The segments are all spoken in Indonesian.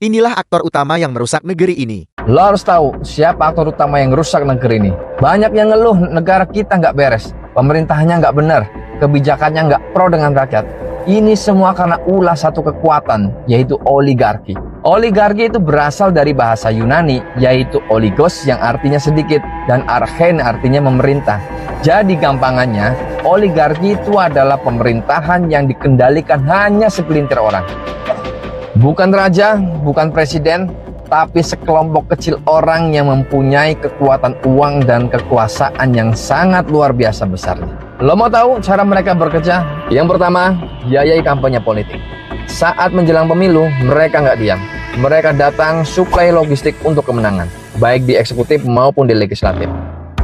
Inilah aktor utama yang merusak negeri ini. Lo harus tahu siapa aktor utama yang rusak negeri ini. Banyak yang ngeluh negara kita nggak beres, pemerintahnya nggak benar, kebijakannya nggak pro dengan rakyat. Ini semua karena ulah satu kekuatan, yaitu oligarki. Oligarki itu berasal dari bahasa Yunani, yaitu oligos yang artinya sedikit, dan archen artinya memerintah. Jadi gampangannya, oligarki itu adalah pemerintahan yang dikendalikan hanya segelintir orang. Bukan raja, bukan presiden, tapi sekelompok kecil orang yang mempunyai kekuatan uang dan kekuasaan yang sangat luar biasa besarnya. Lo mau tahu cara mereka bekerja? Yang pertama, biayai kampanye politik. Saat menjelang pemilu, mereka nggak diam. Mereka datang suplai logistik untuk kemenangan, baik di eksekutif maupun di legislatif.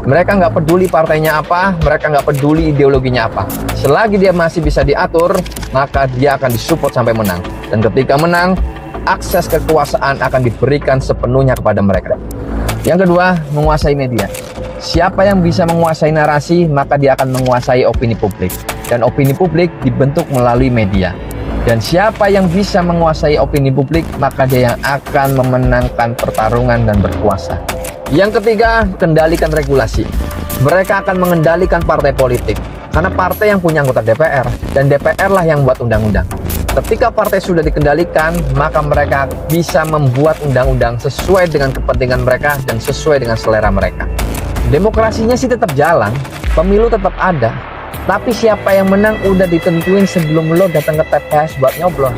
Mereka nggak peduli partainya apa, mereka nggak peduli ideologinya apa. Selagi dia masih bisa diatur, maka dia akan disupport sampai menang. Dan ketika menang, akses kekuasaan akan diberikan sepenuhnya kepada mereka. Yang kedua, menguasai media. Siapa yang bisa menguasai narasi, maka dia akan menguasai opini publik. Dan opini publik dibentuk melalui media. Dan siapa yang bisa menguasai opini publik, maka dia yang akan memenangkan pertarungan dan berkuasa. Yang ketiga, kendalikan regulasi. Mereka akan mengendalikan partai politik. Karena partai yang punya anggota DPR, dan DPR lah yang buat undang-undang. Ketika partai sudah dikendalikan, maka mereka bisa membuat undang-undang sesuai dengan kepentingan mereka dan sesuai dengan selera mereka. Demokrasinya sih tetap jalan, pemilu tetap ada, tapi siapa yang menang udah ditentuin sebelum lo datang ke TPS buat nyoblos.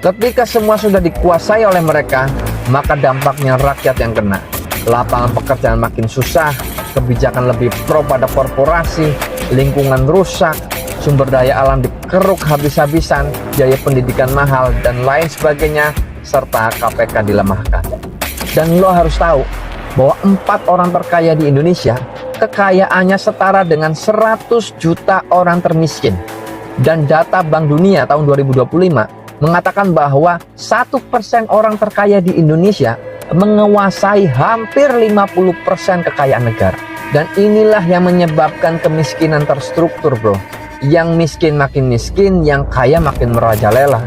Ketika semua sudah dikuasai oleh mereka, maka dampaknya rakyat yang kena. Lapangan pekerjaan makin susah, kebijakan lebih pro pada korporasi, lingkungan rusak, sumber daya alam dikeruk habis-habisan, biaya pendidikan mahal, dan lain sebagainya, serta KPK dilemahkan. Dan lo harus tahu bahwa 4 orang terkaya di Indonesia, kekayaannya setara dengan 100 juta orang termiskin. Dan data Bank Dunia tahun 2025 mengatakan bahwa 1% orang terkaya di Indonesia menguasai hampir 50% kekayaan negara. Dan inilah yang menyebabkan kemiskinan terstruktur, bro. Yang miskin makin miskin, yang kaya makin merajalela.